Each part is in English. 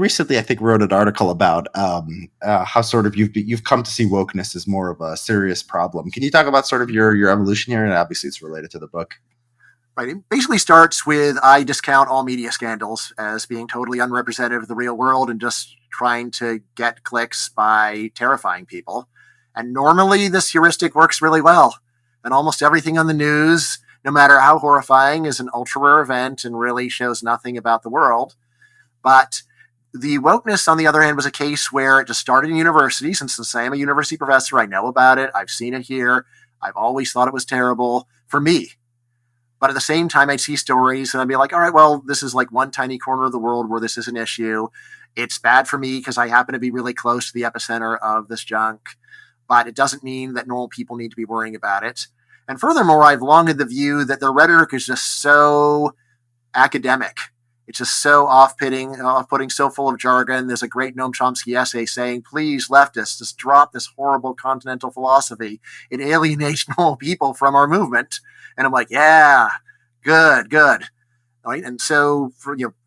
recently, I think, wrote an article about how sort of you've come to see wokeness as more of a serious problem. Can you talk about sort of your evolution here? And obviously, it's related to the book. Right. It basically starts with I discount all media scandals as being totally unrepresentative of the real world and just trying to get clicks by terrifying people. And normally this heuristic works really well. And almost everything on the news, no matter how horrifying, is an ultra rare event and really shows nothing about the world. But the wokeness, on the other hand, was a case where it just started in university. Since I am a university professor, I know about it. I've seen it here. I've always thought it was terrible for me. But at the same time, I'd see stories and I'd be like, all right, well, this is like one tiny corner of the world where this is an issue. It's bad for me because I happen to be really close to the epicenter of this junk, but it doesn't mean that normal people need to be worrying about it. And furthermore, I've long had the view that the rhetoric is just so academic. It's just so off-putting, so full of jargon. There's a great Noam Chomsky essay saying, please, leftists, just drop this horrible continental philosophy. It alienates normal people from our movement. And I'm like, yeah, good. Right. And so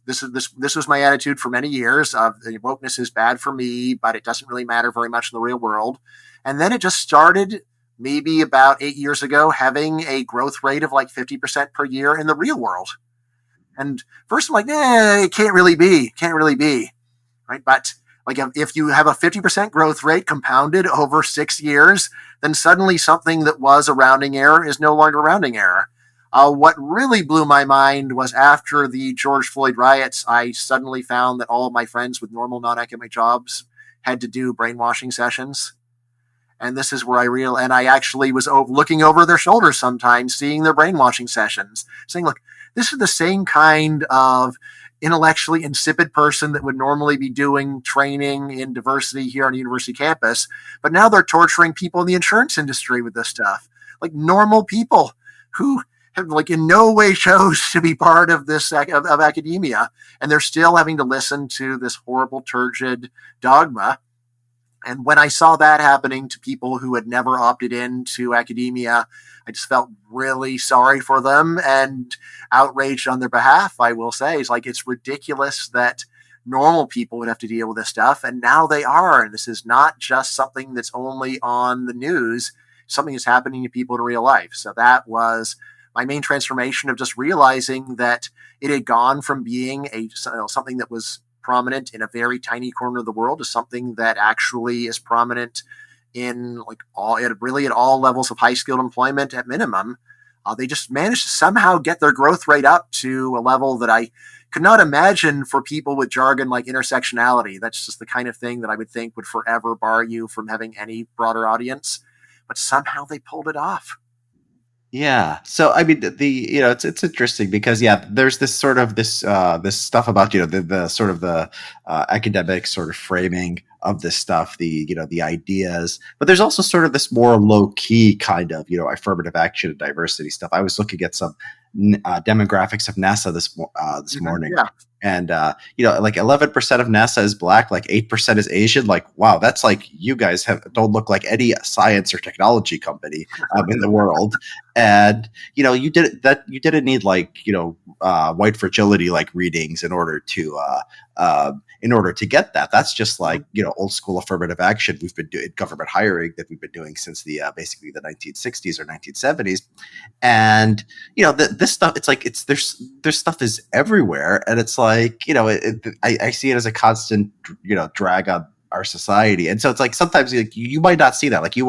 this was my attitude for many years of wokeness is bad for me, but it doesn't really matter very much in the real world. And then it just started maybe about 8 years ago, having a growth rate of like 50% per year in the real world. And first I'm like, it can't really be. Right. But like if you have a 50% growth rate compounded over 6 years, then suddenly something that was a rounding error is no longer a rounding error. What really blew my mind was after the George Floyd riots, I suddenly found that all of my friends with normal non-academic jobs had to do brainwashing sessions. And this is where I actually was looking over their shoulders sometimes, seeing their brainwashing sessions, saying, look, this is the same kind of intellectually insipid person that would normally be doing training in diversity here on a university campus, but now they're torturing people in the insurance industry with this stuff. Like normal people who have like in no way chose to be part of this of academia, and they're still having to listen to this horrible, turgid dogma. And when I saw that happening to people who had never opted into academia, I just felt really sorry for them and outraged on their behalf, I will say. It's like, it's ridiculous that normal people would have to deal with this stuff. And now they are. And this is not just something that's only on the news, something that's happening to people in real life. So that was my main transformation of just realizing that it had gone from being something that was prominent in a very tiny corner of the world to something that actually is prominent in like at all levels of high skilled employment at minimum. They just managed to somehow get their growth rate up to a level that I could not imagine for people with jargon like intersectionality. That's just the kind of thing that I would think would forever bar you from having any broader audience. But somehow they pulled it off. Yeah. So I mean, it's interesting because there's this sort of this stuff about the sort of the academic sort of framing of this stuff, the ideas, but there's also sort of this more low key kind of affirmative action and diversity stuff. I was looking at some demographics of NASA this morning. Yeah. And like 11% of NASA is black, like 8% is Asian. Like, wow, that's like you guys don't look like any science or technology company in the world. And you didn't need like white fragility like readings in order to get that. That's just like old school affirmative action we've been doing, government hiring that we've been doing since the basically the 1960s or 1970s. And this stuff, it's like there's stuff is everywhere, and it's like I see it as a constant drag on our society. And so it's like sometimes you might not see that, like you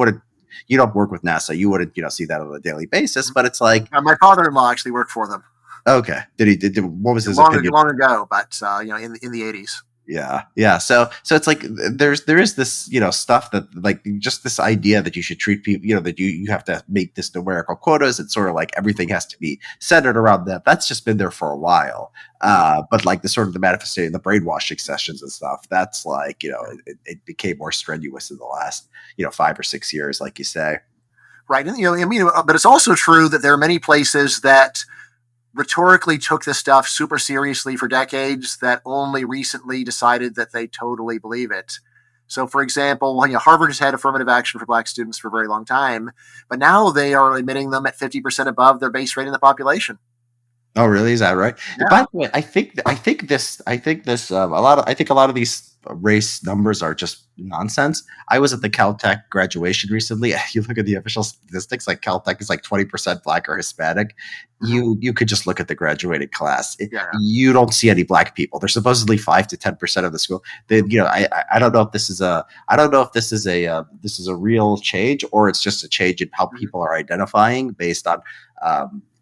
don't work with NASA, you wouldn't see that on a daily basis, but it's like My father-in-law actually worked for them. Okay, what was his opinion? Long ago, but in the 80s. Yeah. So it's like there is this stuff that like just this idea that you should treat people that you have to make this numerical quotas. It's sort of like everything has to be centered around that. That's just been there for a while. But like the sort of the manifestation, the brainwashing sessions and stuff, that's like it became more strenuous in the last 5 or 6 years, like you say. Right, and but it's also true that there are many places that rhetorically took this stuff super seriously for decades that only recently decided that they totally believe it. So, for example, Harvard has had affirmative action for black students for a very long time, but now they are admitting them at 50% above their base rate in the population. Oh, really? Is that right? Yeah. By the way, I think this a lot of these race numbers are just nonsense. I was at the Caltech graduation recently. You look at the official statistics, like Caltech is like 20% black or Hispanic. Mhm. You could just look at the graduating class. Yeah. You don't see any black people. They're supposedly 5 to 10% of the school. They, I don't know if this is a I don't know if this is a real change, or it's just a change in how Mhm. people are identifying based on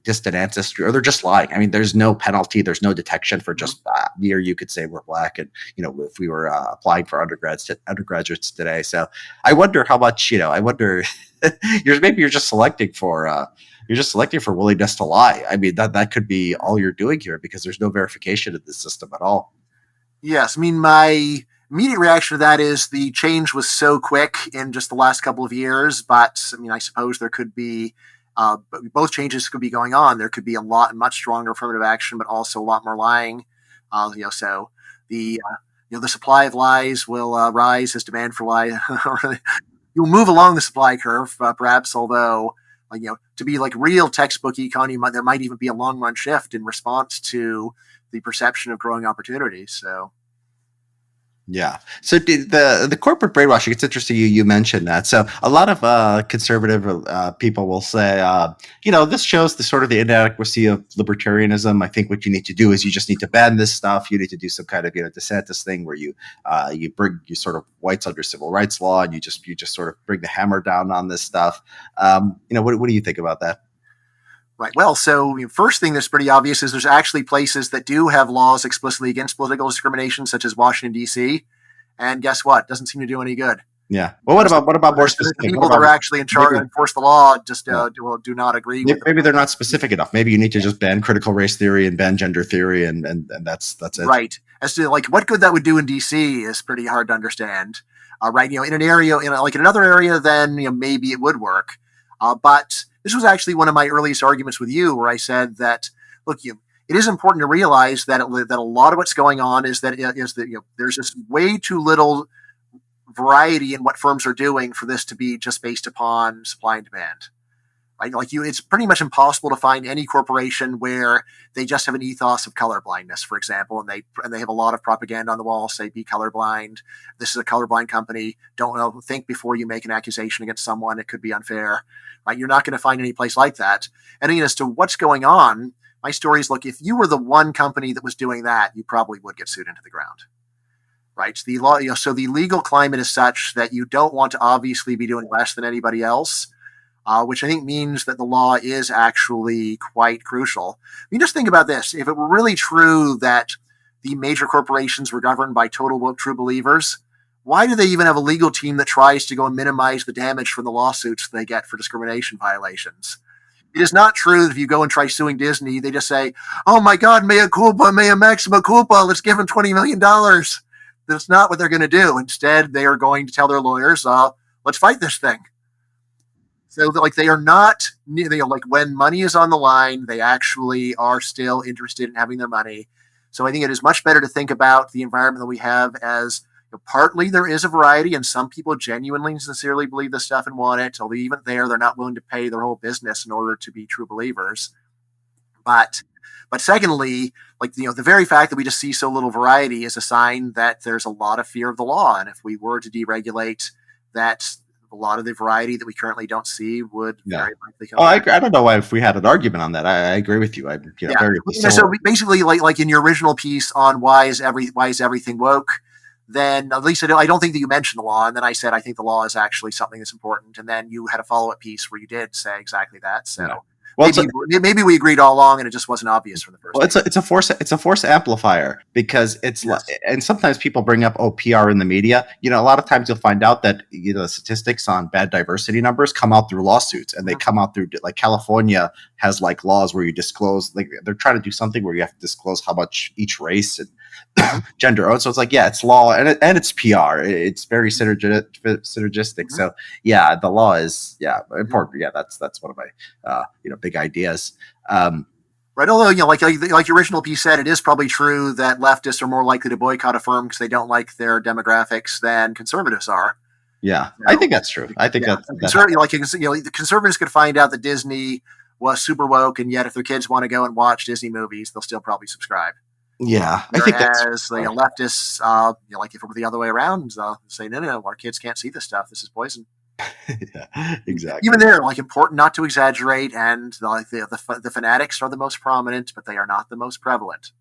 distant ancestry, or they're just lying. I mean, there's no penalty, there's no detection for Mhm. just me or you could say we're black, and if we were applying for undergraduates today. So I wonder how much. I wonder you're just selecting for willingness to lie. I mean, that could be all you're doing here, because there's no verification in the system at all. Yes, I mean, my immediate reaction to that is the change was so quick in just the last couple of years. But I mean, I suppose there could be both changes could be going on. There could be a lot much stronger affirmative action, but also a lot more lying. So the supply of lies will rise as demand for lie. You'll move along the supply curve, perhaps. Although, to be like real textbook econ, there might even be a long run shift in response to the perception of growing opportunities. So Yeah. So the corporate brainwashing, it's interesting you mentioned that. So a lot of conservative people will say, this shows the sort of the inadequacy of libertarianism. I think what you need to do is you just need to ban this stuff. You need to do some kind of DeSantis thing where you sort of whites under civil rights law, and you just sort of bring the hammer down on this stuff. What do you think about that? right. Well, so first thing that's pretty obvious is there's actually places that do have laws explicitly against political discrimination, such as Washington D.C. And guess what? Doesn't seem to do any good. Yeah. Well, what about more The specific? What people that about are actually in charge maybe? and enforce the law just Yeah. do not agree with Maybe they're not the specific enough. Maybe you need to just ban critical race theory and ban gender theory, and that's it. right. As to like what good that would do in DC is pretty hard to understand. Right, in an area, in another area, then maybe it would work. But this was actually one of my earliest arguments with you, where I said that look, it is important to realize that a lot of what's going on is that there's just way too little variety in what firms are doing for this to be just based upon supply and demand. Right? It's pretty much impossible to find any corporation where they just have an ethos of color blindness, for example, and they have a lot of propaganda on the wall, say be colorblind. This is a colorblind company. Don't think before you make an accusation against someone; it could be unfair. Right? You're not going to find any place like that. And as to what's going on, my story is: look, if you were the one company that was doing that, you probably would get sued into the ground. Right? The law, so the legal climate is such that you don't want to obviously be doing less than anybody else, which I think means that the law is actually quite crucial. I mean, just think about this. If it were really true that the major corporations were governed by total true believers, why do they even have a legal team that tries to go and minimize the damage from the lawsuits they get for discrimination violations? It is not true that if you go and try suing Disney, they just say, oh my God, mea culpa, mea maxima culpa, let's give them $20 million. That's not what they're going to do. Instead, they are going to tell their lawyers, let's fight this thing. So like they are not, like when money is on the line, they actually are still interested in having their money. So I think it is much better to think about the environment that we have as partly there is a variety, and some people genuinely and sincerely believe this stuff and want it. Although even there, they're not willing to pay their whole business in order to be true believers. But secondly, like the very fact that we just see so little variety is a sign that there's a lot of fear of the law. And if we were to deregulate, that a lot of the variety that we currently don't see would Yeah. very likely come Oh, I back. agree. I don't know why if we had an argument on that. I agree with you. I'm Yeah. very So so. basically, like in your original piece on why is everything woke, then at least I don't think that you mentioned the law. And then I said I think the law is actually something that's important. And then you had a follow up piece where you did say exactly that. Yeah. So Well, maybe we agreed all along, and it just wasn't obvious from the first meeting. it's a force amplifier, because it's like, Yes. and sometimes people bring up PR in the media. A lot of times you'll find out that the statistics on bad diversity numbers come out through lawsuits, and they Mhm. come out through, like, California has like laws where you disclose, like they're trying to do something where you have to disclose how much each race and Mhm. gender owns. So it's like, yeah, it's law, and it's PR. It's very synergistic. Mhm. So yeah, the law is, yeah, Mhm. important. Yeah, that's one of my big ideas. Um, Right. Although, like your original piece said, it is probably true that leftists are more likely to boycott a firm because they don't like their demographics than conservatives are. yeah, I So, think that's true. I think yeah, that the conservatives could find out that Disney was super woke, and yet if their kids want to go and watch Disney movies, they'll still probably subscribe. Yeah, I think that's Whereas the fair. leftists, like if it were the other way around, say, no, our kids can't see this stuff. This is poison. Yeah, Even exactly. there, like important not to exaggerate, and the fanatics are the most prominent, but they are not the most prevalent.